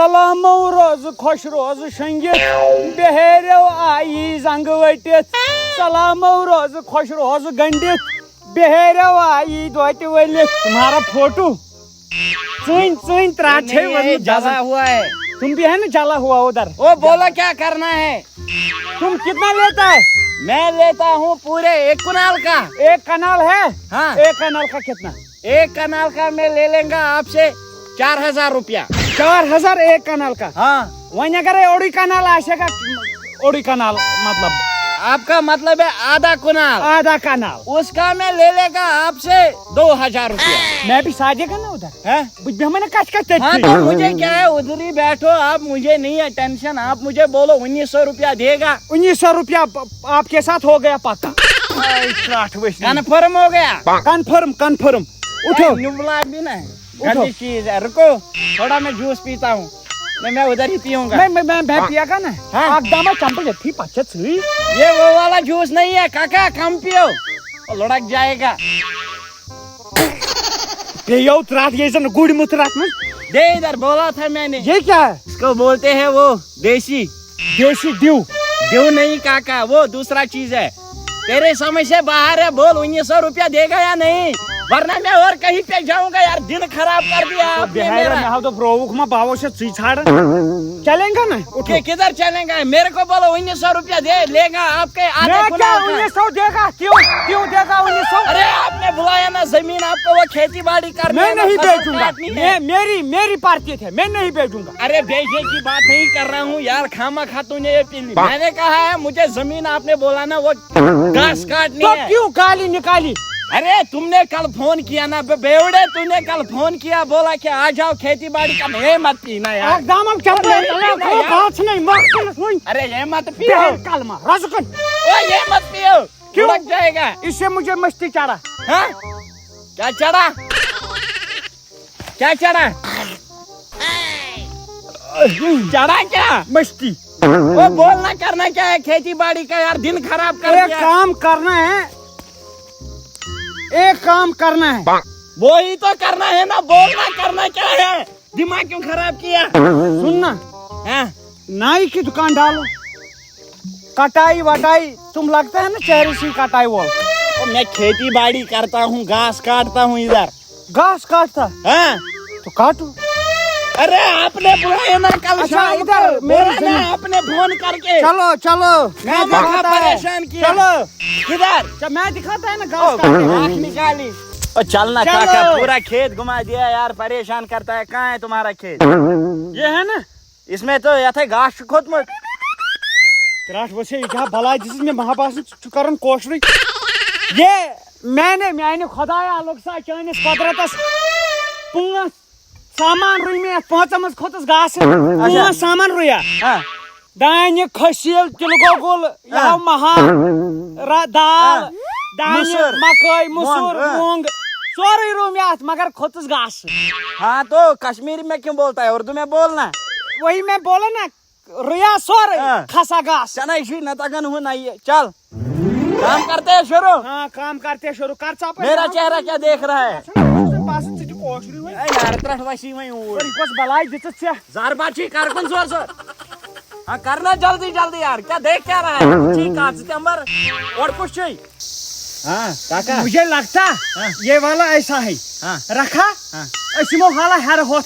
सलामो रोज खुश रोज शंगित बेहरो आई जंग वटित सलामो रोज खुश रोज गंडित बेहरो आई दोत वलित। तुम्हारा फोटो चुन चुन त्राछे जला हुआ है। तुम भी है ना जला हुआ उधर। वो बोला क्या करना है? तुम कितना लेता है? मैं लेता हूँ पूरे 1 कनाल का। 1 कनाल है? हाँ। 1 कनाल का कितना? 1 कनाल का मैं ले लेंगा आपसे 4000 रुपया। 4000 1 कनाल का? हाँ। वही अगर ओडी कनाल आशेगा ओडी कनाल मतलब आपका मतलब है आधा कनाल? आधा कनाल उसका मैं ले लेगा आपसे 2000 रुपया। मैं भी साजेगा ना उधर है मैंने कच कच। हाँ तो मुझे क्या है, उधर ही बैठो आप, मुझे नहीं है टेंशन। आप मुझे बोलो 1900 रुपया देगा। 1900 रुपया आपके साथ हो गया पक्का? कन्फर्म हो गया? Confirm confirm. उठो नुबला भी ना गंदी चीज है। रुको थोड़ा मैं जूस पीता हूँ। मैं उधर ही पीऊंगा। मैं पियागा ना। हाँ? दामा चंपल थी पचत हुई। ये वो वाला जूस नहीं है काका, कम पियो और लुढ़क जाएगा। पियो त्रात ये जन गुड़ मुतरात में दे इधर, बोला था मैंने। ये क्या है? इसको बोलते हैं वो देसी ड्यू। ड्यू नहीं काका, वो दूसरा चीज है। तेरे समझ से बाहर है। बोल 1900 रुपया देगा या नहीं, वरना मैं और कहीं पे जाऊंगा। यार दिन खराब कर दिया आपने मेरा। तो प्रोवोक में बावो से चीज छाड़ चलेगा ना? उठे किधर चलेगा? मेरे को बोलो 1900 रुपया दे लेगा आपके आधे क्या कनाल का। 1900 देगा? क्यों देगा 1900? अरे आपने बुलाया ना जमीन आपको, वो खेती बाड़ी करने। मैं नहीं बेचूंगा। मेरी पार्टी है, मैं नहीं बेचूंगा। अरे बेचने की बात नहीं कर रहा हूँ यार, खामा खा तूने ये पी ली। मैंने कहा है मुझे जमीन, आपने बोला ना वो घास काटनी तो है। क्यों गाली निकाली? अरे तुमने कल फोन किया ना बेवड़े, तूने कल फोन किया, बोला कि आ जाओ खेती बाड़ी का। ये मत पीना यार। दामम चंपल नहीं। अरे ये मत पियो। कल में रसकन ये मत पियो, क्यों लग जाएगा। इससे मुझे मस्ती चढ़ा। हाँ? क्या चढ़ा? क्या चढ़ा? चढ़ा क्या? मस्ती। वो बोलना करना क्या है खेती बाड़ी का यार, दिन खराब कर दिया। काम करना है, एक काम करना है। वो ही तो करना है ना, बोलना करना क्या है? दिमाग क्यों खराब किया? सुनना, नाई की दुकान डालो, कटाई वटाई तुम लगता है ना चेहरे से कटाई वो। मैं खेती बाड़ी करता हूँ, घास काटता हूँ इधर। घास काटता? हाँ तो काटो। अरे आपने बुलाया ना कल शाम इधर मेरे आपने फोन करके। चलो चलो मैं परेशान किया। चलो किधर? मैं दिखाता है ना घास काटने। निकाली और चलना काका, पूरा खेत घुमा दिया यार, परेशान करता है। कहाँ है तुम्हारा खेत? ये है ना, इसमें तो यथे घास खोद मत त्राश वसे क्या भला जिसमें महापास करन कोशरी। ये मैंने खुदाया लोग सा चाइनीज कुदरतस 5 सामान रुई में 5 खोतस घास 5 सामान रुया। दाने खसील तिलगोगुल या महा दाल दाने मकई मुसुर मूंग सारे रुई में मगर खोतस घास। हाँ तो कश्मीरी में क्यों बोलता है, उर्दू में बोलना। वही मैं बोला ना, रुया सोर खसा घास। चना इसी नतगन हूँ नहीं है। चल काम करते हैं शुरू। हाँ काम करते हैं शुरू कर। मेरा चेहरा क्या देख रहा है? हाँ करना जल्दी जल्दी यार, क्या देख क्या रहा है? ठीक और कुछ नहीं। हाँ काका मुझे लगता ये वाला ऐसा है। हाँ रखा इसमो हाला हर होत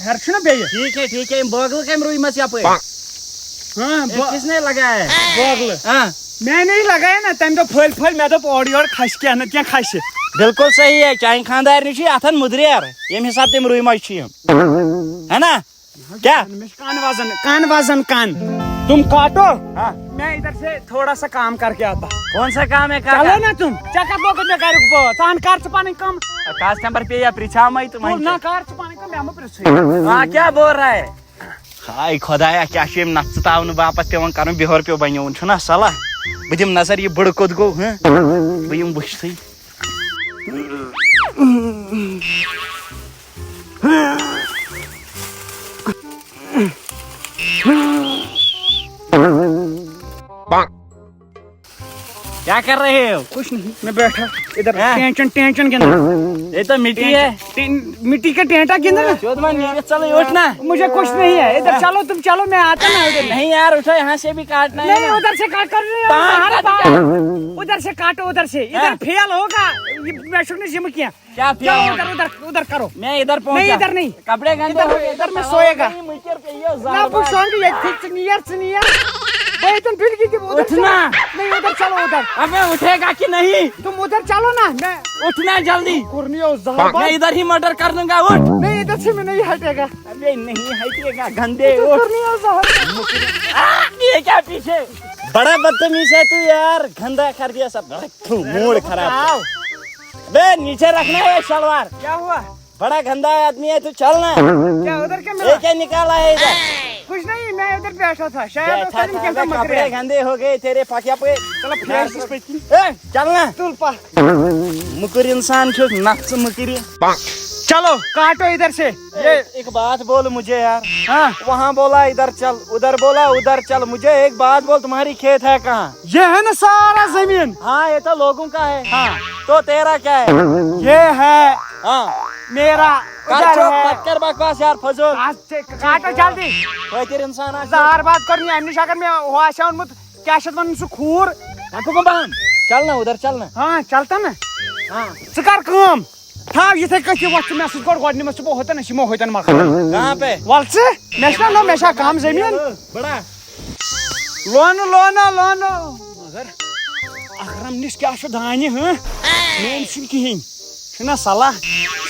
हर छना बे। ठीक है बोगल के रुई मस यहाँ पे। हाँ किसने लगाया है बोगल? हाँ मैं नहीं लगाया ना, तम तो फल मैं तो ओडी और खस के ना क्या खस। बिल्कुल सही है। चाहे खानदार निशी अथन मुद्रे यार, ये हिसाब से रुई मस है ना? क्या कान वजन तुम काटो। हाँ मैं इधर से थोड़ा सा काम करके आता। कौन सा काम है? चलो ना तुम चका बोक में कर को तान कार चपाने कम कस्टमर पे या परीक्षा में तुम ना कार चपाने कम हम पर। हां क्या बोल रहा है? हाय खुदाया क्या शेम नचतावन वापस पेवन करन बिहर पे बन्योन छना सला बदिम नजर ये बड़ कोद गो। हैं बयम बुझतई क्या कर रहे हो? कुछ नहीं, मैं बैठा इधर टेंशन के अंदर। ये तो मिट्टी है। मिट्टी का टेंटा किधर? चोदमा नीचे चलो उठना। मुझे कुछ नहीं है, इधर चलो तुम चलो, मैं आता ना उधर। नहीं यार उठो, यहाँ से भी काटना है। नहीं उधर से काट कर उधर से काटो, उधर से इधर फेल होगा। मैं शुक्र जिम किया क्या जाओ उधर उधर उधर करो। मैं इधर पहुंचा। नहीं इधर नहीं, कपड़े गंदे हो गए, इधर में सोएगा ना। उठना। सोएंगे ये ठीक नहीं भाई, तुम फिर की नहीं उधर चलो उधर। अबे उठेगा कि नहीं? तुम उधर चलो ना, मैं उठना जल्दी। मैं इधर ही मर्डर कर दूंगा। उठ। नहीं इधर से मैं नहीं हटेगा। अबे नहीं हटेगा गंदे। उठ। ये क्या पीछे? बड़ा बदतमीज है तू यार, गंदा कर दिया सब। मूड खराब। बे नीचे रखना है सलवार। क्या हुआ? बड़ा गंदा आदमी है तू, चल ना। क्या उधर क्या मिला? ये क्या निकाला है इधर? कुछ नहीं, मैं उधर बैठा था शायद। कपड़े गंदे हो गए तेरे पाकिया पे। चल ना। मुकुर इंसान छो, नक्स मुकरी। चलो काटो इधर से। ये एक बात बोल मुझे यार। हाँ वहाँ बोला इधर चल, उधर बोला उधर चल। मुझे एक बात बोल, तुम्हारी खेत है कहाँ? ये है ना सारा जमीन। हाँ ये तो लोगों का है। हाँ तो तेरा क्या है? ये है हाँ मेरा। मत कर बकवास यार, फजूल। काटो जल्दी। कोई तेरे इंसान आ जार बात करनी है निशा कर। मैं हुआ शान मुत क्या शत मन सु खूर। चल ना उधर, चल ना। हाँ चलता ना। हाँ कर काम था ये कथि वक्त में सुगोड़ गोड़ निमस सुबह होता न शिमो होता न मकान। कहाँ पे? वल्से मेशना नो मेशा काम जमीन बड़ा लोन लोन लोन। मगर अगर हम निस क्या दानि हाँ मेन सुन कहीं छना सलाह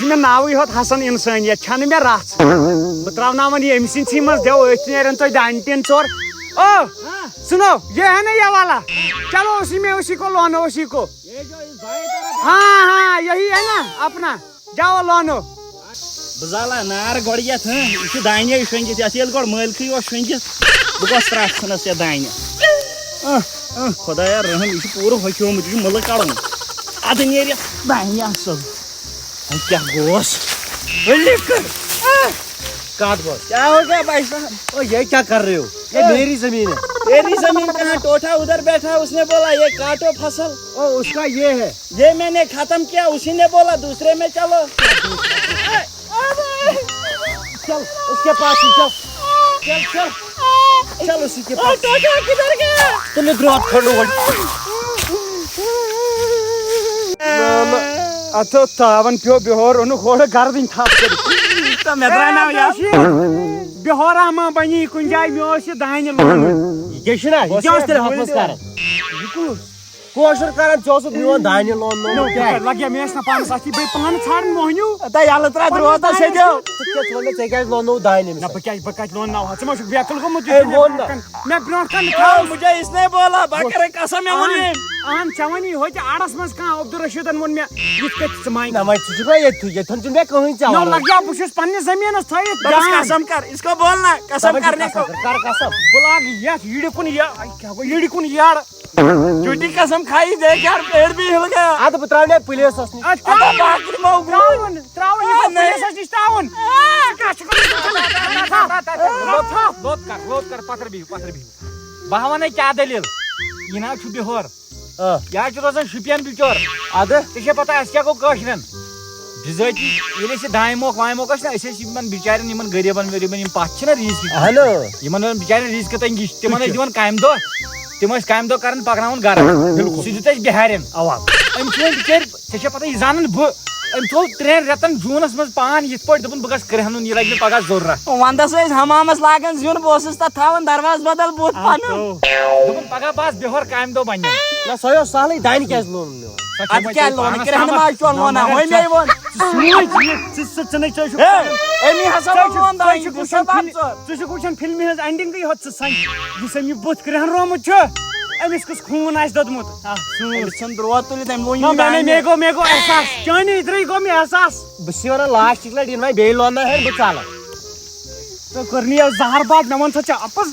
मे नाव होत हसन इंसानियत छन मे रात बह त्रावन ये अमि सी मज देव अन तुम दान तीन चोर। ओ सुनो ये है ना ये वाला, चलो उसी में उसी को लोनो उसी को। हाँ हाँ यही है ना अपना, जाओ लोनो। बजाला नार गोड़िया था इसे दाइने शंगित असल गोड़ मलखी वो शंगित बगस त्रास खनस या दाइने। खुदा यार रहन इसे पूरा हक्यो मुझे मल काड़न अद नेर दाइने असल। क्या गोस काट बोस। क्या हो गया भाई साहब? ओ ये क्या कर रहे हो? ये मेरी जमीन है। तेरी जमीन कहाँ? टोठा उधर बैठा, उसने बोला ये काटो फसल। ओ उसका ये है। ये मैंने खत्म किया, उसी ने बोला दूसरे में चलो। चल उसके पास ही चल। चल चल चल उसी के पास। टोठा किधर गया? तुमने ग्रोथ खड़ो अतो तावन प्यो बिहोर उन घोड़ घर दिन था तो मेदरा ना यार बिहोरा मा बनी कुन जाय मोस दान लोन ये छना ये क्या तेरे हाथ कर कोशर करन चोस बियो दान लोन क्या लगे मेस ना पान साथी बे पान छाड़ मोहन्यू त याल त्रा द्रोता से दो के छोने से क्या लोन नो दान ना बका लोन ना हो चमो बेकल को मुझे मैं ब्रोट कर लिखा। मुझे इसने बोला बकरे कसम है मुझे आन चवनी हो जे आड़स मस का अब्दुल रशीदन मन में इस के समाई ना मैं तुझको ये थन में कहीं चाव ना लग गया पुछस पन्ने जमीन थई कसम कर, इसको बोलना कसम करने को। कर कसम बोला ये ईड़ी कुन या क्या को ईड़ी कुन यार झूठी कसम खाई देख यार, पेड़ भी हिल गया। आद पत्राने पुलिस असनी अब बाकी में उगरावन त्रावन ये पुलिस असनी त्रावन लोड कर पत्र भी बहवाने क्या दलील इना छु बिहोर या छु रोजन शुपियन बिचोर आद ते पता अस क्या को कशरन बिजती ये से दायमोक वायमोक ना ऐसे मन बिचारन यमन गरीबन वेरीबन यम पाछ ना रीज हेलो यमन बिचारन रीज के तंगी तिमन दिवन कायम दो तिम कायम दो करन पकनावन घर सु दित बिहारन आवाज अम छु बिचार से पता ये जानन ब अम थो 3 रतन जूनस मज पान यित पट दपन बगस करहन ये लगे पगा जरूरत वंदस हमामस लागन जुन बोसस ता थावन दरवाज बदल बोत पान दपन पगा पास बेहर कायम दो बन ना सयो साले दाइन कैस लोन अब क्या लोन करहन मा चोन लोन होय मे वोन चने चो एमी हसन लोन दाइन तुझे कुछ फिल्म हज एंडिंग गई होत सन जिसम ये बुत करहन रोम छ अमिस कुछ खून आस ददमुत सुन द्रोत तुली तम लोन मैंने मेगो एहसास चानी इधर गो में एहसास बसिवरा लास्ट टिकला दिन भाई बे लोन है बचाला तो करनी जहर बात नमन छ आपस